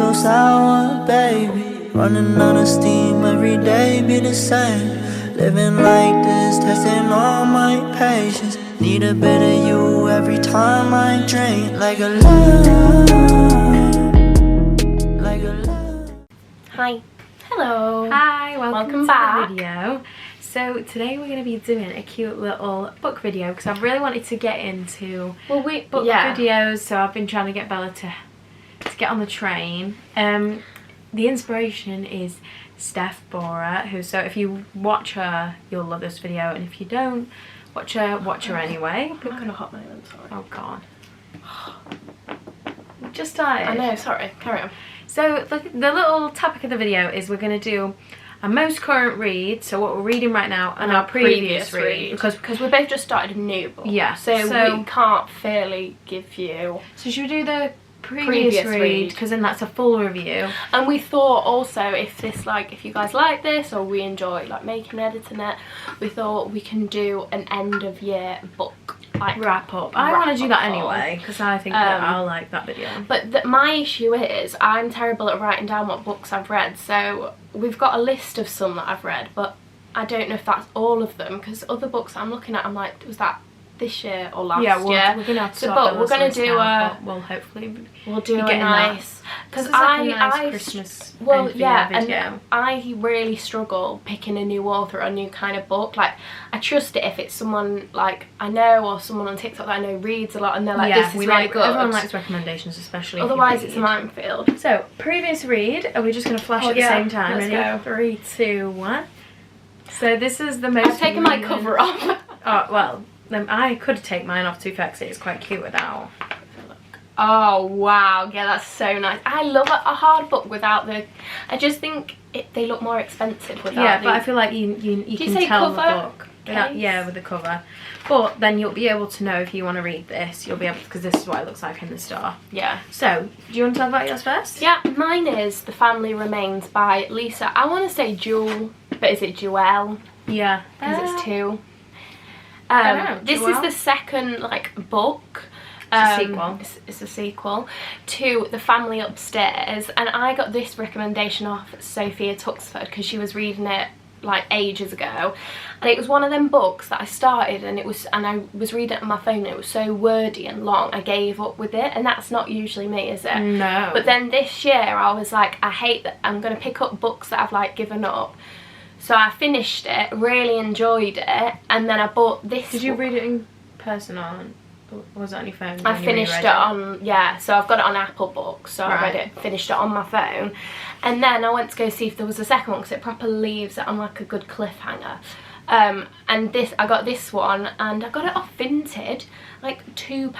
so sour, baby. Running out of steam, every day be the same. Living like this, testing all my patience. Need a bit of you every time I drink. Like a love, like a love. Hi. Hello. Hi, welcome back. To the video. So today we're going to be doing a cute little book video because I've really wanted to get into book videos, so I've been trying to get Bella to get on the train. The inspiration is Steph Bora, who, so if you watch her you'll love this video, and if you don't watch her anyway. I'm having a hot moment, sorry. Oh god. We've just started. I know, sorry, carry on. So the little topic of the video is we're going to do our most current read, so what we're reading right now, and our previous read. Because we both just started a new book. Yeah. So we can't fairly give you... So should we do the previous read, because then that's a full review. And we thought also, if you guys like this, or we enjoy like making and editing it, we thought we can do an end of year book. Like wrap up. I want to do that anyway because I think that I'll like that video. But my issue is I'm terrible at writing down what books I've read, so we've got a list of some that I've read, but I don't know if that's all of them, because other books I'm looking at, I'm like, was that this year or last year? We're gonna have to start we're gonna do we'll do a nice, because I Christmas and I really struggle picking a new author or a new kind of book. Like, I trust it if it's someone like I know, or someone on TikTok that I know reads a lot and they're like, this is really good. Everyone likes recommendations, especially otherwise it's a minefield. So previous read, are we just gonna flash at the same time? Let's go. 3, 2, 1. So this is the most... I've taken my cover off. Oh well, I could take mine off too, because it's quite cute without. Oh wow, yeah, that's so nice. I love a hard book without the... I just think they look more expensive without. Yeah, but I feel like you can tell cover? the book. Yeah, with the cover. But then you'll be able to know if you want to read this. You'll be able to, because this is what it looks like in the store. Yeah. So, do you want to talk about yours first? Yeah, mine is The Family Remains by Lisa. I want to say Jewel, but is it Jewel? Yeah. Because it's two. This Jewel? is the second book. It's a sequel. It's a sequel to The Family Upstairs, and I got this recommendation off Sophia Tuxford because she was reading it like ages ago, and it was one of them books that I started and I was reading it on my phone and it was so wordy and long I gave up with it, and that's not usually me, is it? No. But then this year I was like, I hate that I'm going to pick up books that I've like given up. So I finished it, really enjoyed it, and then I bought this. Did you read it in person or was it on your phone? I finished it on, so I've got it on Apple Books, so I read it, finished it on my phone. And then I went to go see if there was a second one, because it proper leaves it on like a good cliffhanger. And I got this one, and I got it off Vinted, like £2.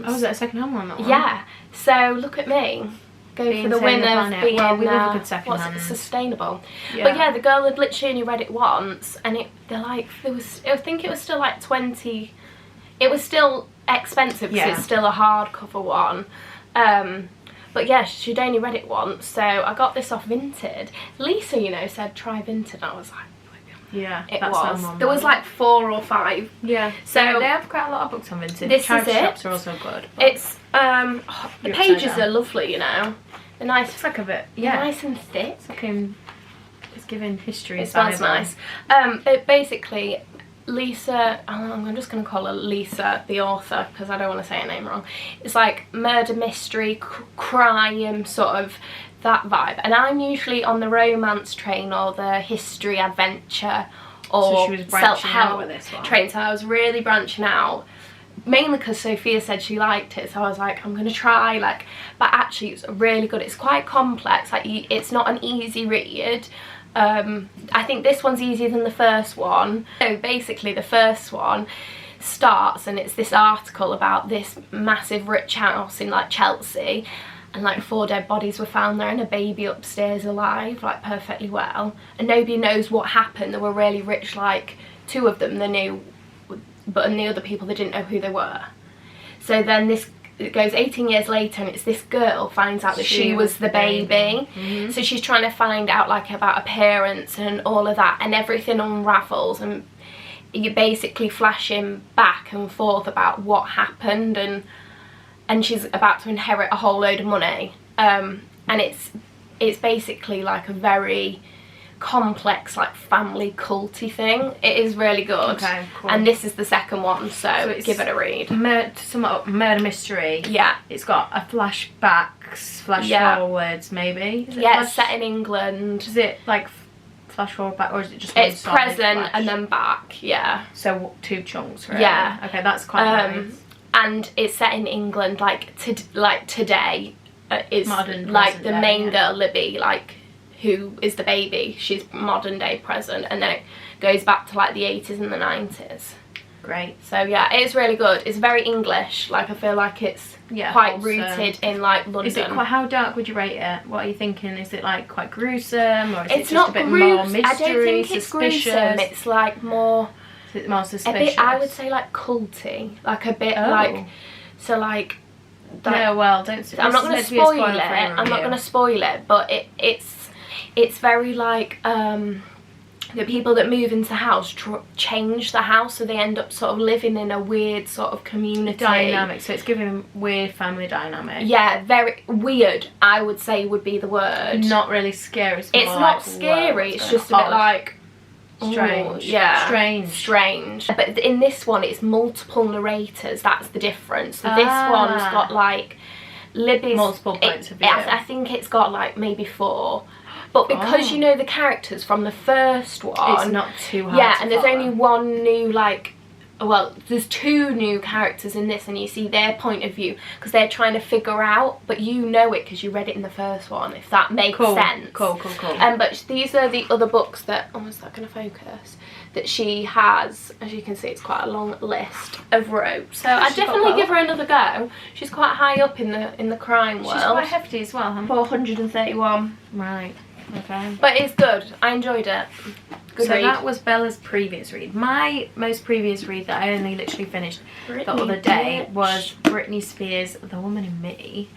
Oh, was it a second-hand one, that one? Yeah, so look at me. Go for the win of being we love a good second-hand. Sustainable. Yeah. But yeah, the girl had literally only read it once, and I think it was still like 20, it was still expensive because it's still a hardcover one. But yeah, she'd only read it once, so I got this off Vinted. Lisa, said try Vinted, and I was like, yeah, it was. There was like 4 or 5. Yeah. So they have quite a lot of books on Vinted. This Charity is it. shops are also good. It's the pages are lovely, They're nice. It's like a bit, They're nice and thick. It's giving history. It smells nice. But basically, Lisa, I'm just going to call her Lisa, the author, because I don't want to say her name wrong. It's like murder mystery, crime, sort of that vibe. And I'm usually on the romance train or the history adventure or self-help train. So I was really branching out. Mainly because Sophia said she liked it, so I was like, I'm going to try, but actually it's really good. It's quite complex, it's not an easy read. I think this one's easier than the first one. So basically the first one starts, and it's this article about this massive rich house in Chelsea, and 4 dead bodies were found there and a baby upstairs alive, perfectly well, and nobody knows what happened. They were really rich, 2 of them they knew, but the other people, they didn't know who they were. So then it goes 18 years later, and it's this girl finds out that she was the baby. Mm-hmm. So she's trying to find out about her parents and all of that, and everything unravels, and you're basically flashing back and forth about what happened, and she's about to inherit a whole load of money. and it's basically like a very complex like family culty thing. It is really good. Okay, cool. And this is the second one, so give it a read. Murder mystery. Yeah. It's got a flash forwards maybe. It's set in England. Is it like flash forward back, or is it just it's present and then back? Yeah. So 2 chunks, right? Yeah. Okay, that's quite nice. And it's set in England like today. Is modern like the day, main girl Libby, like who is the baby, she's modern day present, and then it goes back to like the 80s and the 90s. Great. So yeah, it's really good. It's very English. Like I feel like it's quite rooted in like London. Is it quite, how dark would you rate it? What are you thinking? Is it like quite gruesome, or is it's it just not a bit more mystery, I don't think it's suspicious? gruesome. It's like more. Is it more suspicious? A bit, I would say like culty, like a bit like, so like. No, well, don't. I'm not going to spoil it. I'm not going to spoil it, but it's very like the people that move into the house change the house, so they end up sort of living in a weird sort of community dynamic. So it's giving weird family dynamic. Yeah, very weird. I would say would be the word. Not really scary. It's not like, scary. It's just a bit like. Strange. Ooh, yeah. Strange. But in this one, it's multiple narrators. That's the difference. So this one's got like Libby's multiple points of view. I think it's got like maybe 4. But because you know the characters from the first one, it's not too hard. Yeah, and there's only one new like. Well, there's 2 new characters in this, and you see their point of view because they're trying to figure out, but you know it because you read it in the first one, if that makes sense. Cool. But these are the other books that, is that going to focus? That she has, as you can see, it's quite a long list of wrote. So I'd definitely give her another go. She's quite high up in the crime world. She's quite hefty as well, huh? 431. Right. Okay. But it's good. I enjoyed it. Good read. That was Bella's previous read. My most previous read that I only literally finished the other day was Britney Spears' The Woman in Me.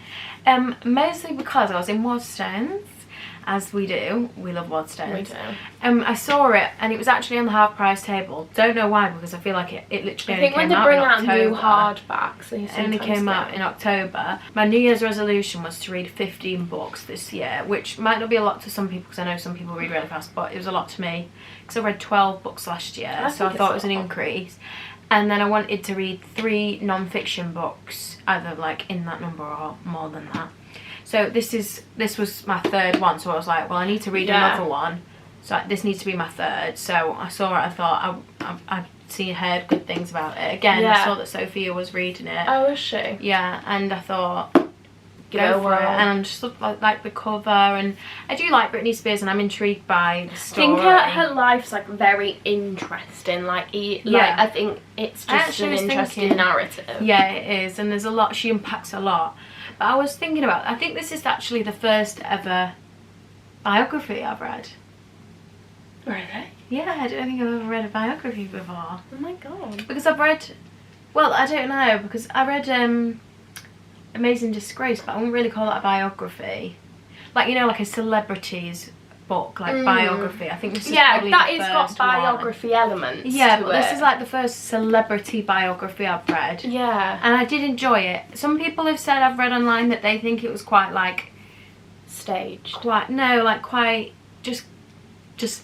Mostly because I was in Waterstones, as we do. We love Waterstones. We do. I saw it and it was actually on the half price table. Don't know why, because I feel like it literally only came out in October. I think when they bring out new hardbacks, it only came out in October. My New Year's resolution was to read 15 books this year, which might not be a lot to some people because I know some people read really fast, but it was a lot to me because I read 12 books last year, so I thought it was an increase. And then I wanted to read 3 non-fiction books, either like in that number or more than that. So this was my 3rd one, so I was like, well, I need to read another one, so this needs to be my 3rd. So I saw it, I thought I'd heard good things about it. Again, I saw that Sophia was reading it. Oh, was she? Yeah, and I thought, go for it. And I'm just like the cover, and I do like Britney Spears, and I'm intrigued by the story. I think her life's like very interesting. I think it's just an interesting narrative. Yeah, it is, and there's a lot. She unpacks a lot. But I was thinking about, I think this is actually the first ever biography I've read. Really? Yeah, I don't think I've ever read a biography before. Oh my god. Because I've read, well, I don't know, because I read Amazing Disgrace, but I wouldn't really call that a biography. Like, you know, like a celebrity's book, like biography. I think this is probably that the has first got biography elements. Yeah, but this is like the first celebrity biography I've read. Yeah. And I did enjoy it. Some people have said, I've read online, that they think it was quite like staged. Quite just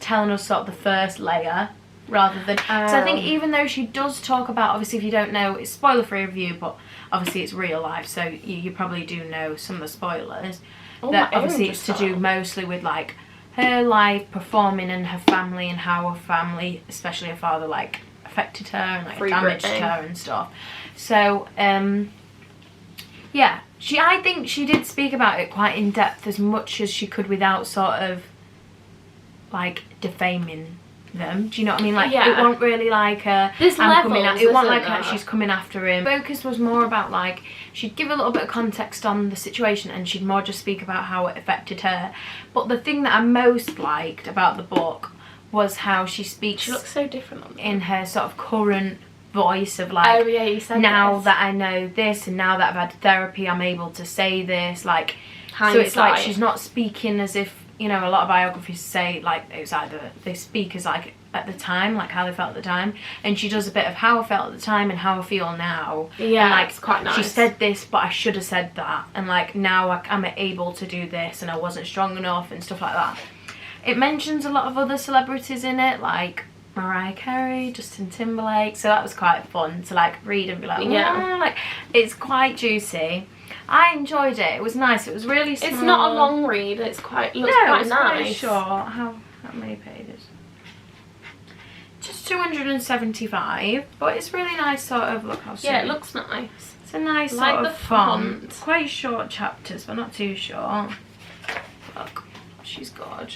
telling us sort of the first layer rather than. So I think even though she does talk about, obviously if you don't know, it's spoiler free review, but obviously it's real life, so you probably do know some of the spoilers. That obviously it's to do mostly with like her life performing and her family, and how her family, especially her father, like affected her and like damaged her and stuff. So yeah, I think she did speak about it quite in depth, as much as she could without sort of like defaming them. Do you know what I mean? Like it wasn't really like it wasn't like she's coming after him. Focus was more about like she'd give a little bit of context on the situation, and she'd more just speak about how it affected her. But the thing that I most liked about the book was how she speaks. She looks so different on in her sort of current voice of like, oh yeah, you said now this. that I know this, and now that I've had therapy, I'm able to say this. Like hindsight. So it's like she's not speaking as if, you know, a lot of biographies say like it's either they speak as like at the time, like how they felt at the time, and she does a bit of how I felt at the time and how I feel now. Yeah, and, like, it's quite nice. She said this, but I should have said that, and like now I'm able to do this, and I wasn't strong enough and stuff like that. It mentions a lot of other celebrities in it, like Mariah Carey, Justin Timberlake, so that was quite fun to like read and be like, yeah, like it's quite juicy. I enjoyed it. It was nice. It was really small. It's not a long read. It's quite looks no, quite it's nice. Quite short. How many pages? Just 275, but it's really nice sort of look. Yeah, it looks nice. It's a nice like sort the of font. font. Quite short chapters, but not too short. Look, she's good.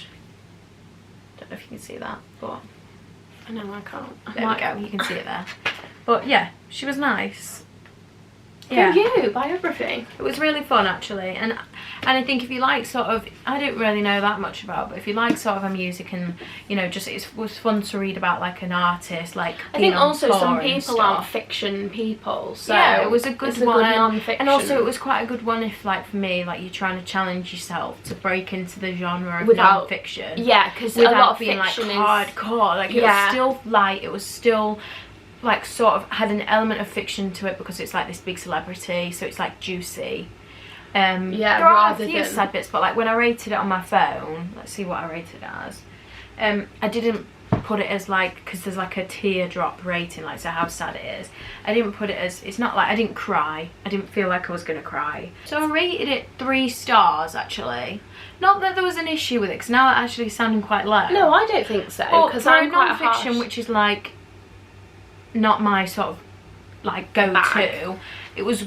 Don't know if you can see that, but I know I can't. there we go. You can see it there. But yeah, she was nice. Yeah. Who you? Biography. It was really fun actually, and I think if you like sort of, I don't really know that much about, but if you like sort of a music and you know, just it was fun to read about like an artist, like I think also some people aren't fiction people, so yeah, it was a good one, non-fiction. and also it was quite a good one if like for me, like you're trying to challenge yourself to break into the genre of non-fiction. Yeah, because a lot of being fiction like is hardcore, like it was still light, it was still like sort of had an element of fiction to it because it's like this big celebrity, so it's like juicy. Yeah, there are a few sad bits, but like when I rated it on my phone, let's see what I rated it as. I didn't put it as like, because there's like a teardrop rating, like so how sad it is. I didn't put it as, it's not like I didn't cry. I didn't feel like I was gonna cry. So I rated it 3 stars actually. Not that there was an issue with it, because now it actually sounding quite low. No, I don't think so. Because for I'm a quite non-fiction, which is like not my sort of like go-to, it was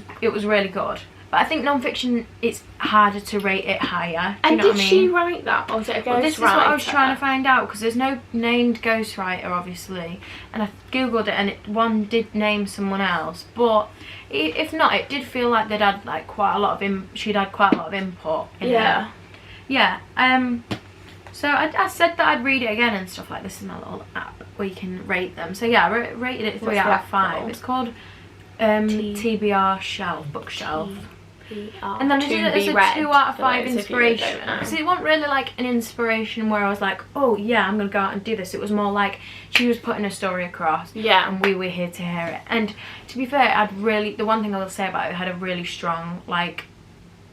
really good. But I think non-fiction, it's harder to rate it higher. Do you know what I mean? Did she write that, or was it a ghostwriter? Well, this is what I was trying to find out, because there's no named ghostwriter obviously, and I googled it and one did name someone else, but if not, it did feel like they'd had like quite a lot of she'd had quite a lot of input in it. Yeah. So I said that I'd read it again and stuff like this. This is my little app where you can rate them. So yeah, I rated it 3 out of 5. It's called TBR Shelf, Bookshelf. And then I did it as a 2 out of 5 inspiration. Because it wasn't really like an inspiration where I was like, oh yeah, I'm going to go out and do this. It was more like she was putting a story across. Yeah. And we were here to hear it. And to be fair, the one thing I will say about it had a really strong, like,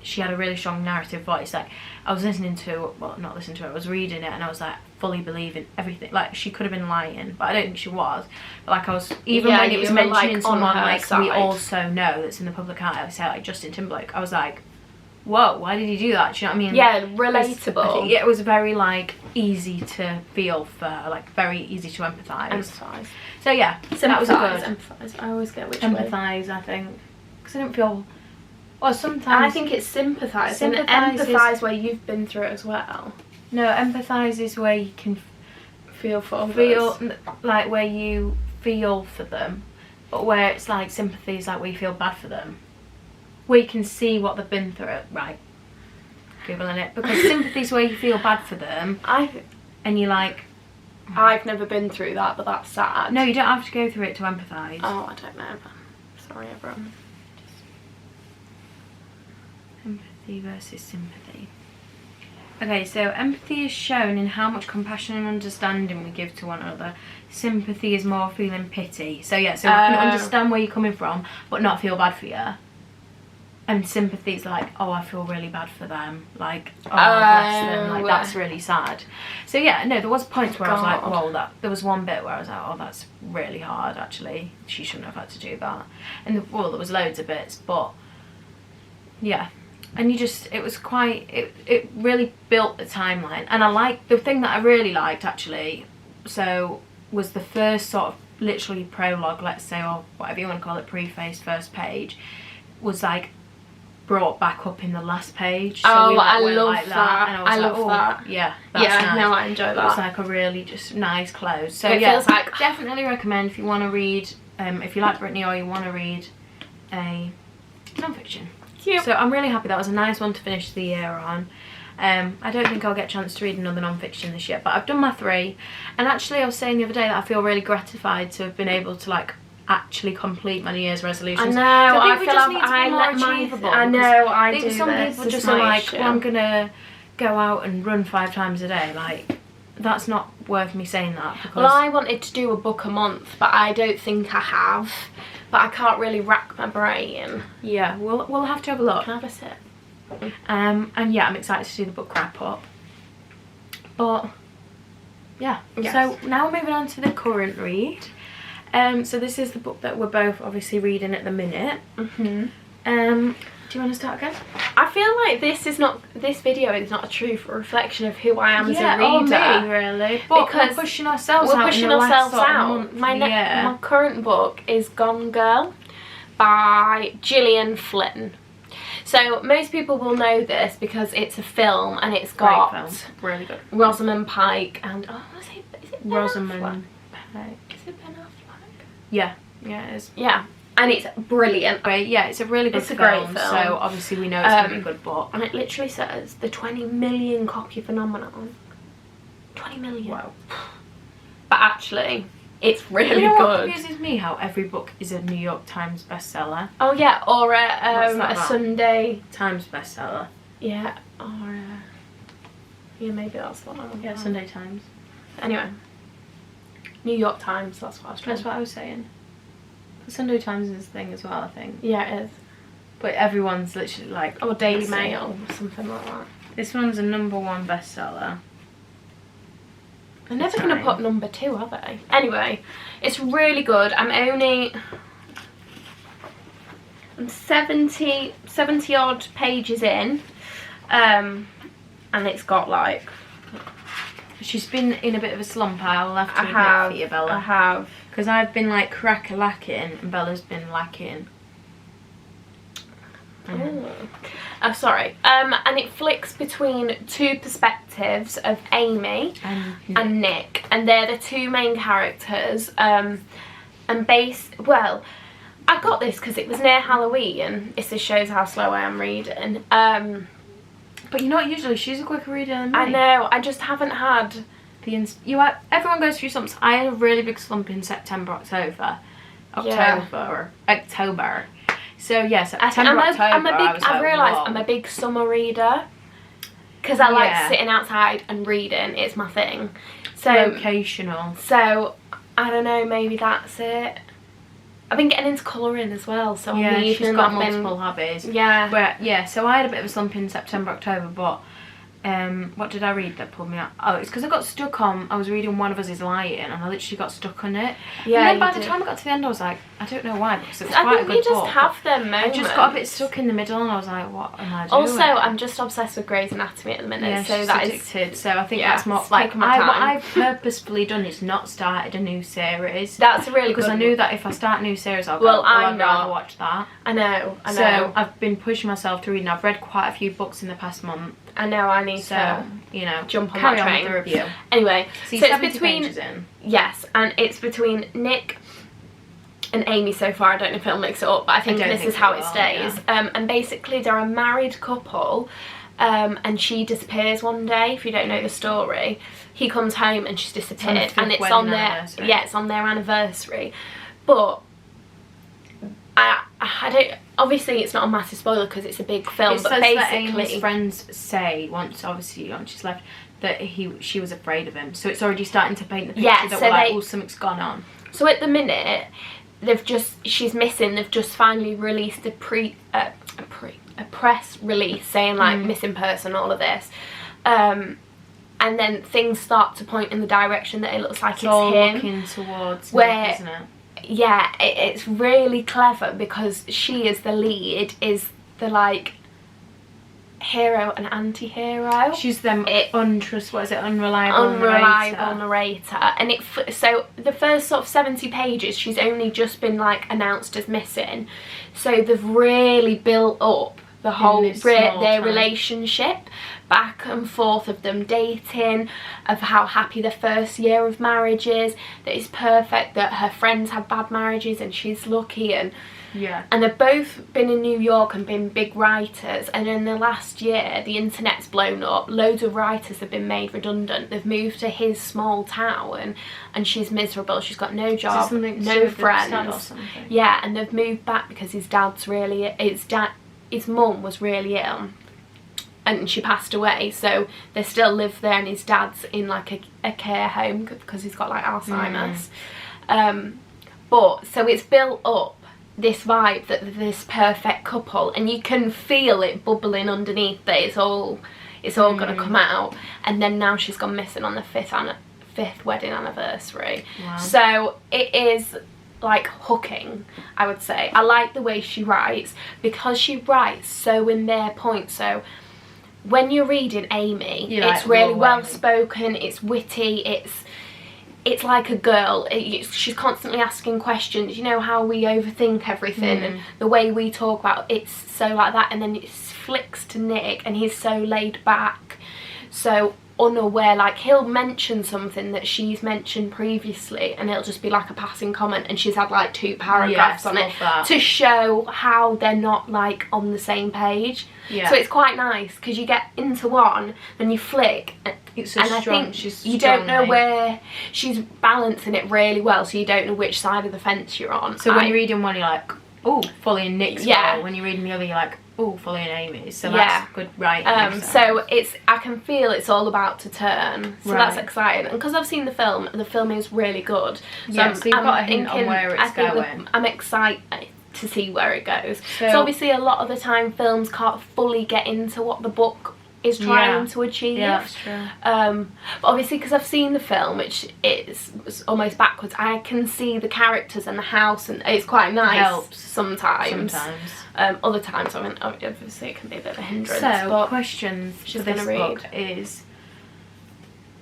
she had a really strong narrative voice. Like I was listening to, well, not listening to it, I was reading it and I was like fully believing everything. Like she could have been lying, but I don't think she was. But like I was, even when it was mentioning like someone like side. We also know that's in the public eye, I say like Justin Timberlake, I was like, whoa, why did he do that? Do you know what I mean? Yeah, relatable. It was very like easy to feel for her, like very easy to empathise. So yeah, that was a good. Empathise. I always get which empathise, way. I think, because I didn't feel. Well, sometimes I think it's sympathise and empathise where you've been through it as well. No, empathise is where you can feel for others. Like where you feel for them, but where it's like sympathy is like where you feel bad for them, where you can see what they've been through. Right, googling it, because sympathy is where you feel bad for them, and you're like, I've never been through that, but that's sad. No, you don't have to go through it to empathise. Oh, I don't know. Sorry, everyone. Empathy versus sympathy. Okay, so empathy is shown in how much compassion and understanding we give to one another. Sympathy is more feeling pity. So yeah, so I can understand where you're coming from, but not feel bad for you. And sympathy is like, oh, I feel really bad for them. Like, oh, bless them. Like, that's really sad. So yeah, no, there was points where I was like, whoa, there was one bit where I was like, oh, that's really hard, actually. She shouldn't have had to do that. And, well, there was loads of bits, but yeah. And it was quite, it really built the timeline. And the thing that I really liked actually, so was the first sort of literally prologue, let's say, or whatever you want to call it, preface, first page, was like brought back up in the last page. So I love like that. And I love that. Yeah, that's nice. No, I enjoy that. It was like a really just nice close. So it feels like, definitely recommend if you want to read, if you like Britney or you want to read a non-fiction. Cute. So I'm really happy. That was a nice one to finish the year on. I don't think I'll get a chance to read another non-fiction this year, but I've done my 3. And actually I was saying the other day that I feel really gratified to have been able to like actually complete my New Year's resolutions. I know. So I think we just need to be more achievable. I know. I do. Some people just are like, well, I'm gonna go out and run 5 times a day. Like, that's not worth me saying that. Because well, I wanted to do a book a month, but I don't think I have. But I can't really rack my brain. Yeah, we'll have to have a look. Can I have a sip? And yeah, I'm excited to do the book wrap up. But yeah, yes. So now we're moving on to the current read. So this is the book that we're both obviously reading at the minute. Do you want to start again? I feel like this video is not a true reflection of who I am as a reader. Or me, really. But because we're pushing ourselves out. My current book is Gone Girl by Gillian Flynn. So most people will know this because it's a film and it's got really good. Rosamund Pike and is it Ben Rosamund Affleck? Is it Ben Affleck? Yeah, it is. Yeah. And it's brilliant. Yeah, it's a really good film. Great film. So obviously we know it's going to be a good book. And it literally says the 20 million copy phenomenon. 20 million. Wow. But actually, it's really good. You know what good. confuses me? How every book is a New York Times bestseller. Oh yeah, or a Sunday Times bestseller. Yeah, or yeah, maybe that's the one. Yeah, Sunday Times. Anyway, New York Times. That's what I was trying. That's what I was saying. Sunday Times is a thing as well, I think. Yeah, it is. But everyone's literally like... Or Daily Mail, or something like that. This one's a #1 bestseller. They're never going to put #2, are they? Anyway, it's really good. I'm 70 odd pages in. And it's got like... She's been in a bit of a slump, I'll have to admit for you, Bella. I have. Because I've been like crack-a-lacking and Bella's been lacking. Oh, sorry. And it flicks between two perspectives of Amy and Nick. And they're the two main characters. Well, I got this because it was near Halloween. This just shows how slow I am reading. But you're not usually. She's a quicker reader than me. I know. I just haven't had... Everyone goes through something. I had a really big slump in October. So yeah, September, October. I realised I'm a big summer reader because I like sitting outside and reading. It's my thing. So vocational. So I don't know. Maybe that's it. I've been getting into colouring as well. So yeah, she's got multiple hobbies. Yeah. But yeah, so I had a bit of a slump in September, October, but. What did I read that pulled me out? Oh, it's because I got stuck on, I was reading One of Us Is Lying and I literally got stuck on it. Yeah, and then by the time I got to the end I was like, I don't know why, because it was quite a good book. I think you just have them moments. I just got a bit stuck in the middle and I was like, what am I doing? Also, I'm just obsessed with Grey's Anatomy at the minute. Yeah, so she's that addicted. So I think that's more, like, what I've purposefully done is not started a new series. That's a really good because I knew that if I start a new series I'll go, I'd rather watch that. I know. So I've been pushing myself to read and I've read quite a few books in the past month. I know, I need to, you know, jump on carry that train. On with the review. Anyway, so it's between pages in. Yes, and it's between Nick and Amy so far. I don't know if it'll mix it up, but I think this is how it stays. Yeah. And basically they're a married couple, and she disappears one day. If you don't know the story, he comes home and she's disappeared, and it's on their anniversary. But I don't. Obviously, it's not a massive spoiler because it's a big film. It but says basically, that Amy's friends say once she's left that she was afraid of him. So it's already starting to paint the picture that we're like, oh, something's gone on. So at the minute, she's missing. They've just finally released a press release saying like missing person, all of this. And then things start to point in the direction that it looks like it's all him. Looking towards Nick, isn't it? Yeah, it's really clever because she is the lead, is the like hero and anti-hero. She's the unreliable narrator. And so the first sort of 70 pages she's only just been like announced as missing. So they've really built up the whole their relationship, back and forth of them dating, of how happy the first year of marriage is, that it's perfect, that her friends have bad marriages and she's lucky, and they've both been in New York and been big writers, and in the last year the internet's blown up, loads of writers have been made redundant, they've moved to his small town and she's miserable, she's got no job, no friends, and they've moved back because his mum was really ill, and she passed away, so they still live there, and his dad's in like a care home because he's got like Alzheimer's. But so it's built up this vibe that they're this perfect couple, and you can feel it bubbling underneath that it's all gonna come out. And then now she's gone missing on the fifth wedding anniversary. Wow. So it is like hooking, I would say. I like the way she writes, because she writes so in their point. So when you're reading Amy, it's really well spoken, it's witty, it's like a girl. She's constantly asking questions, you know how we overthink everything, and the way we talk about it's so like that. And then it flicks to Nick, and he's so laid back, so unaware, like he'll mention something that she's mentioned previously, and it'll just be like a passing comment, and she's had like 2 paragraphs on it to show how they're not like on the same page. So it's quite nice, because you get into one, then you flick, it's so and strong. I think you don't know where she's balancing it really well, so you don't know which side of the fence you're on. So when you're reading one, you're like, oh, fully in Nick's role. When you're reading the other, you're like, oh, fully in Amy's. So that's good writing. So I can feel it's all about to turn. So that's exciting. And because I've seen the film is really good. So so you've got a hint on where it's going. I'm excited to see where it goes. So obviously a lot of the time films can't fully get into what the book is trying to achieve. Yeah, that's true. But obviously, because I've seen the film, which is almost backwards, I can see the characters and the house, and it's quite nice. It helps sometimes. Other times, I mean, obviously it can be a bit of a hindrance. So, questions for this book is,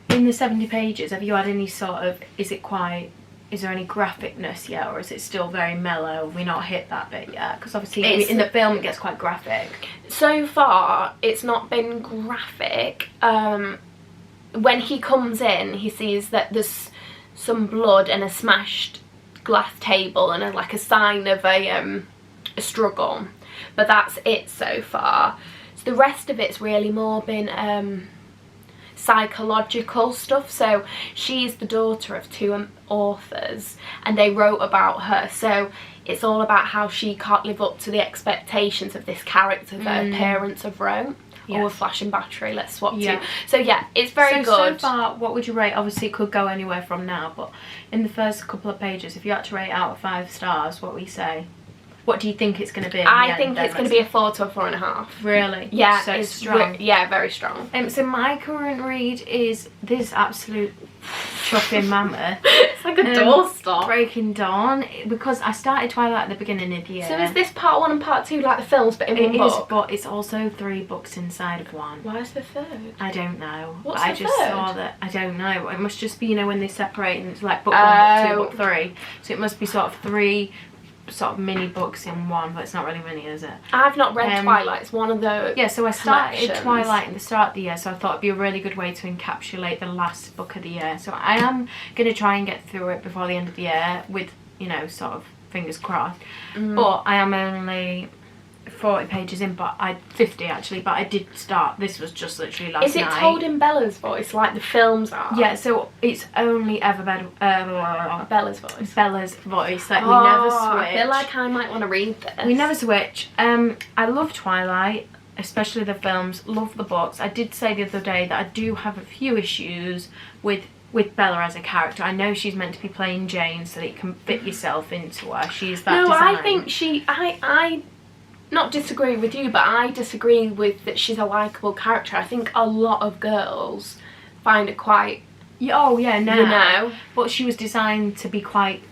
in the 70 pages, have you had any sort of, is there any graphicness yet, or is it still very mellow? Have we not hit that bit yet? Because obviously in the film it gets quite graphic. So far, it's not been graphic. When he comes in, he sees that there's some blood and a smashed glass table and like a sign of a struggle, but that's it so far. So the rest of it's really more been psychological stuff. So she's the daughter of 2 authors, and they wrote about her, so it's all about how she can't live up to the expectations of this character that her parents have wrote. Or a flashing battery, let's swap 2. So yeah, it's very good. So far, what would you rate? Obviously it could go anywhere from now, but in the first couple of pages, if you had to rate out of 5 stars, what we say? What do you think it's going to be? I think it's going to be a 4 to a 4.5. Really? Yeah. So it's strong. Yeah, very strong. So my current read is this absolute chopping mammoth. It's like a doorstop. Breaking Dawn, because I started Twilight at the beginning of the year. So is this part 1 and part 2 like the films, but in one book? But it's also 3 books inside of one. Why is the 3rd? I don't know. What's I the just 3rd? saw that. I don't know. It must just be, you know, when they separate and it's like book 1, book 2, book 3. So it must be sort of 3 sort of mini books in one, but it's not really mini, is it? I've not read Twilight. It's one of the so I started Twilight at the start of the year, so I thought it'd be a really good way to encapsulate the last book of the year. So I am going to try and get through it before the end of the year with, you know, sort of fingers crossed. But I am only 40 pages in, but 50 actually, but I did start, this was just literally last night. Is it told in Bella's voice like the films are? Yeah, so it's only ever Bella's voice. Bella's voice, like we never switch. I feel like I might want to read this. We never switch. I love Twilight, especially the films, love the books. I did say the other day that I do have a few issues with Bella as a character. I know she's meant to be playing Jane so that you can fit yourself into her. She's that design. I think I not disagree with you, but I disagree with that she's a likeable character. I think a lot of girls find it quite... Oh yeah, no. You know? But she was designed to be quite,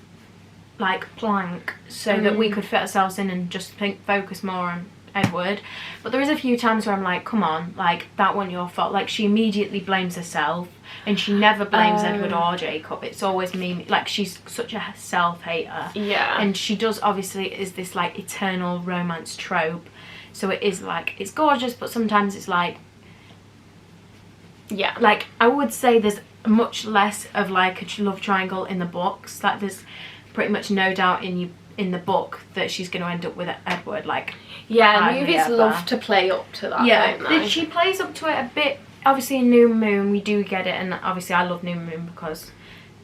like, plank, so that we could fit ourselves in and just focus more on Edward. But there is a few times where I'm like, come on, like, that wasn't your fault. Like, she immediately blames herself, and she never blames Edward or Jacob. It's always me. Like, she's such a self-hater. Yeah. And she does, obviously, is this, like, eternal romance trope. So it is, like, it's gorgeous, but sometimes it's, like... Yeah. Like, I would say there's much less of, like, a love triangle in the books. Like, there's pretty much no doubt in the book that she's going to end up with Edward. Like, yeah, movies love to play up to that. Yeah, don't they? she plays up to it a bit. Obviously in New Moon we do get it, and obviously I love New Moon because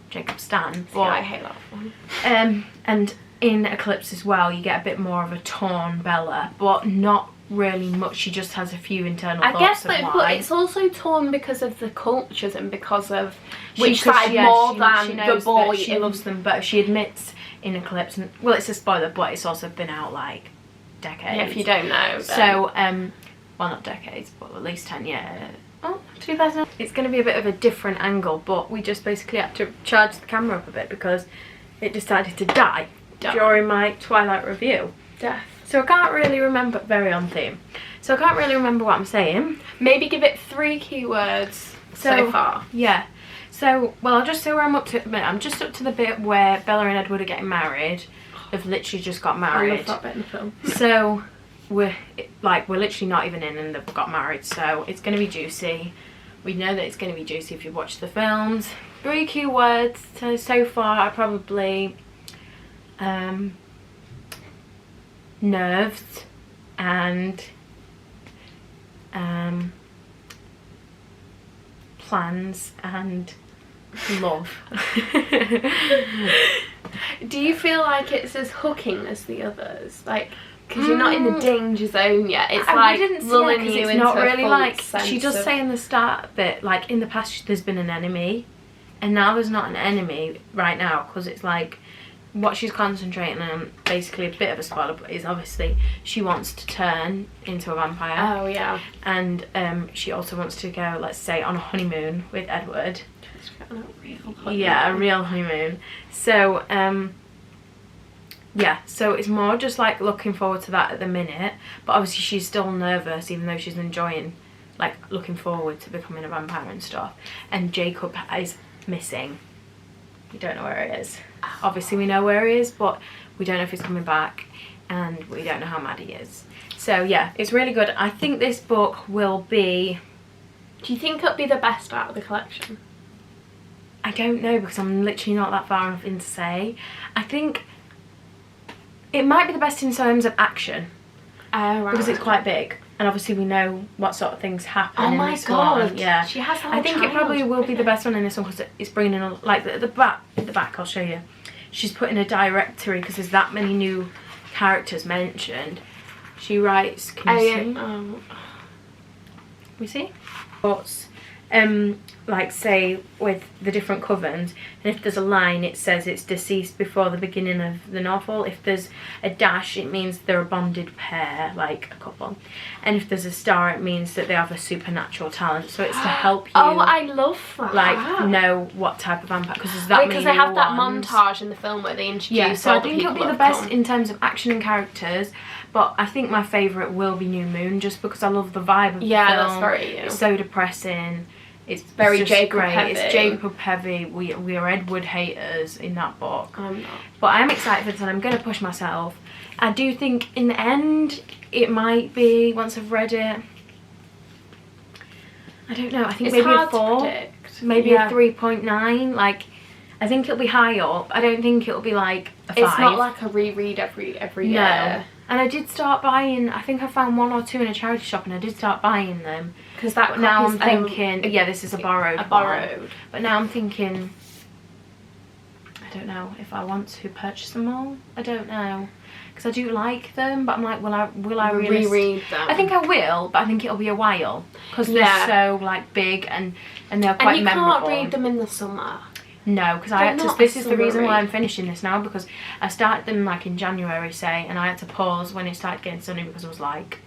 Jacob Stan. But, I hate that one. And in Eclipse as well you get a bit more of a torn Bella, but not really much. She just has a few internal I thoughts guess, of why. but it's also torn because of the cultures and because of She which side more than she the knows boy. that she loves them both. She admits in Eclipse, and well, it's a spoiler, but it's also been out like decades. Yeah, if you don't know. Then. So, well, not decades, but at least 10 years. Oh, 2000. It's going to be a bit of a different angle, but we just basically had to charge the camera up a bit because it decided to die during my Twilight review. Death. So I can't really remember, very on theme. So I can't really remember what I'm saying. Maybe give it 3 keywords so far. Yeah. So, well, I'll just say where I'm up to at the minute. I'm just up to the bit where Bella and Edward are getting married. They've literally just got married. I love that bit in the film. So we're literally not even in and they've got married. So it's going to be juicy. We know that it's going to be juicy if you've watched the films. 3 keywords so far are probably nerves and plans and love. Do you feel like it's as hooking as the others? Like, because you're not in the danger zone yet. It's like lulling you into not really a like sense she does say in the start bit, like in the past there's been an enemy, and now there's not an enemy right now, because it's like what she's concentrating on, basically a bit of a spoiler, but is obviously she wants to turn into a vampire. Oh yeah. And she also wants to go, let's say, on a honeymoon with Edward. Yeah, a real honeymoon. So yeah, so it's more just like looking forward to that at the minute, but obviously she's still nervous even though she's enjoying, like, looking forward to becoming a vampire and stuff. And Jacob is missing. We don't know where he is. Obviously we know where he is, but we don't know if he's coming back, and we don't know how mad he is. So yeah, it's really good. I think this book will be... Do you think it'll be the best out of the collection? I don't know, because I'm literally not that far enough in to say. I think it might be the best in terms of action. Right. Because it's quite big, and obviously we know what sort of things happen in this one. Oh my god! Yeah, she has. I think it probably will be the best one in this one, because it's bringing in, like, the back. I'll show you. She's put in a directory because there's that many new characters mentioned. She writes. Can you see? We see. What's like, say, with the different covens, and if there's a line it says it's deceased before the beginning of the novel. If there's a dash it means they're a bonded pair, like a couple, and if there's a star it means that they have a supernatural talent. So it's to help you, oh, I love that, like, know what type of vampire, because there's that many because they have that ones. montage in the film where they introduce yeah, so all I think the it'll be people the best in terms of action and characters, but I think my favourite will be New Moon, just because I love the vibe of the film. That's very you. It's so depressing. It's very just Jacob great. heavy. It's Jacob heavy. We are Edward haters in that book. I'm not. But I'm excited for this, and I'm going to push myself. I do think in the end it might be, once I've read it, I don't know, I think it's maybe hard a 4, to predict. maybe a 3.9. Like, I think it'll be high up. I don't think it'll be like a 5. It's not like a reread every year. And I did start buying, I think I found 1 or 2 in a charity shop, and I did start buying them. Because that now I'm thinking, yeah, this is a borrowed one. But now I'm thinking, I don't know if I want to purchase them all. I don't know, because I do like them, but I'm like, will I really reread them? I think I will, but I think it'll be a while, because they're so, like, big and they're quite memorable. And you can't read them in the summer. No, because I had to, this is the reason why I'm finishing this now, because I started them like in January, say, and I had to pause when it started getting sunny, because I was like,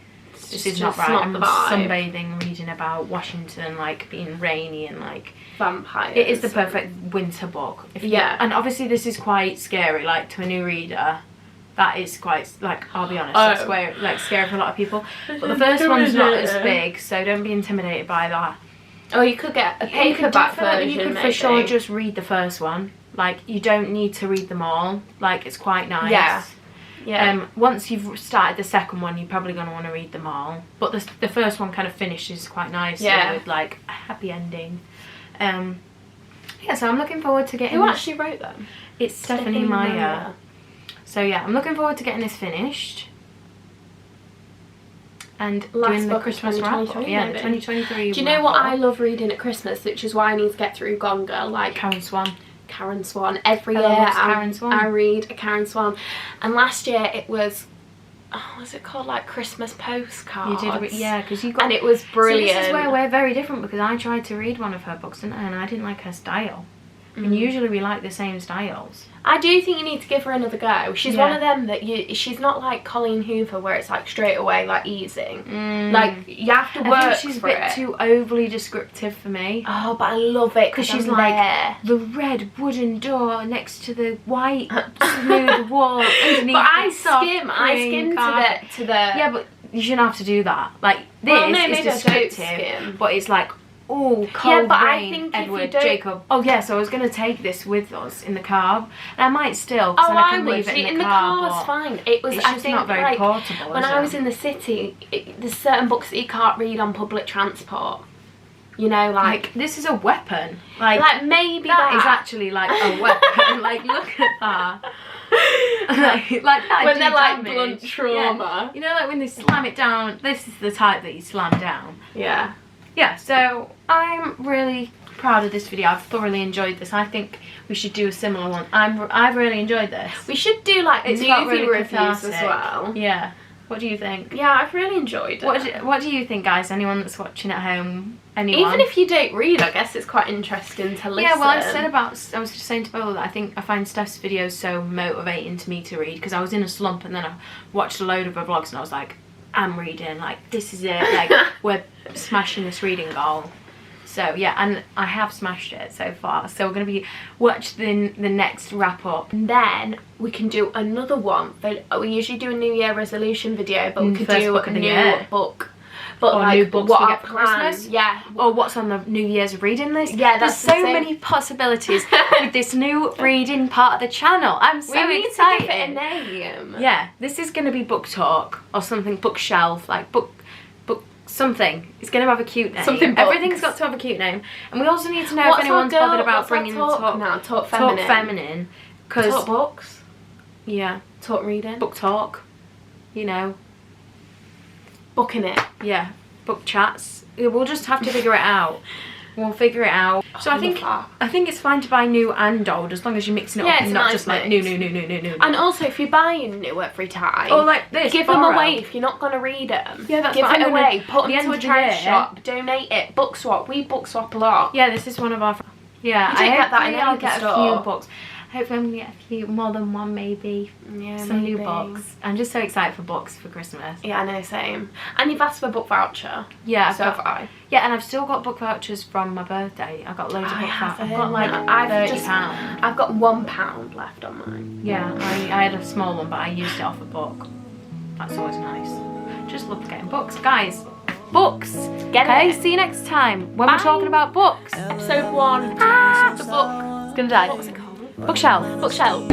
this is not right. I'm sunbathing, reading about Washington, like, being rainy and, like, vampires. It is the perfect winter book. And obviously this is quite scary, like, to a new reader. That is quite, like, I'll be honest, that's scary, like, scary for a lot of people. But the first one's not as big, so don't be intimidated by that. Oh, you could get a paperback version. You could for sure just read the first one. Like, you don't need to read them all. Like, it's quite nice. Yeah. Once you've started the second one, you're probably going to want to read them all. But the first one kind of finishes quite nicely with, like, a happy ending. Yeah, so I'm looking forward to getting... Who actually wrote them? It's Stephanie Meyer. So yeah, I'm looking forward to getting this finished. And doing the Christmas wrap. Yeah, the 2023. Do you know what I love reading at Christmas, which is why I need to get through Gone Girl? Like Karen Swan. Karen Swan. Every year I read a Karen Swan. And last year it was oh, what's it called, like Christmas postcards. You did, yeah, because you got. And it was brilliant. See, this is where we're very different, because I tried to read one of her books, didn't I? And I didn't like her style. And usually we like the same styles. I do think you need to give her another go. She's one of them that she's not like Colleen Hoover where it's like straight away like easy. Like you have to work I think she's for a bit too overly descriptive for me. Oh, but I love it because she's like the red wooden door next to the white smooth wall underneath. But I skim to the yeah, but you shouldn't have to do that. Like this is descriptive, but it's like, oh, cold rain, Edward, Jacob. Oh yes, I was going to take this with us in the car, and I might still, because then I can leave it in the car. Car's fine. It was, it's just not very portable. When I was in the city, there's certain books that you can't read on public transport. You know, like this is a weapon. Like maybe that is actually like a weapon. Like look at that. like that when they're like blunt trauma. Yeah. You know, like when they slam it down. This is the type that you slam down. Yeah. Yeah, so I'm really proud of this video. I've thoroughly enjoyed this. I think we should do a similar one. I've really enjoyed this. We should do like movie really reviews cathartic as well. Yeah. What do you think? Yeah, I've really enjoyed it. What do you think, guys? Anyone that's watching at home? Anyone? Even if you don't read, I guess it's quite interesting to listen. Yeah, well, I was just saying to Bella that I find Steph's videos so motivating to me to read, because I was in a slump and then I watched a load of her vlogs and I was like, I'm reading, like this is it, like we're smashing this reading goal. So yeah, and I have smashed it so far. So we're going to be watching the next wrap up, and then we can do another one. We usually do a New Year resolution video, but we could do a new book. But or like new books what we get for Christmas. Yeah. Or what's on the New Year's reading list. Yeah, there's so many possibilities with this new reading part of the channel. I'm so excited. We need to give it a name. Yeah, this is going to be book talk or something, bookshelf, like book something. It's going to have a cute name. Everything's got to have a cute name. And we also need to know if anyone's bothered about bringing the talk now. Talk feminine. Talk books. Yeah. Talk reading. Book talk. You know. Booking it. Yeah. Book chats. We'll just have to figure it out. We'll figure it out. So I think it's fine to buy new and old, as long as you're mixing it up and not just like new. And also, if you're buying new every time, or like this, give them away if you're not going to read them. Yeah, that's give what them away. Put them to a charity shop. Donate it. Book swap. We book swap a lot. Yeah, this is one of our. Yeah, I get that in I'll get a few books. Hopefully I'm going to get a few, more than one maybe. Yeah, some new books. I'm just so excited for books for Christmas. Yeah, I know, same. And you've asked for a book voucher. Yeah, so have I. Yeah, and I've still got book vouchers from my birthday. I've got loads of book vouchers. I've got like £30. I've got £1 left on mine. Yeah, I had a small one, but I used it off a book. That's always nice. Just love getting books. Guys, books! Okay, see you next time when we're talking about books. Episode 1. The book. It's gonna die. What's it called? Bookshelf. Bookshelf.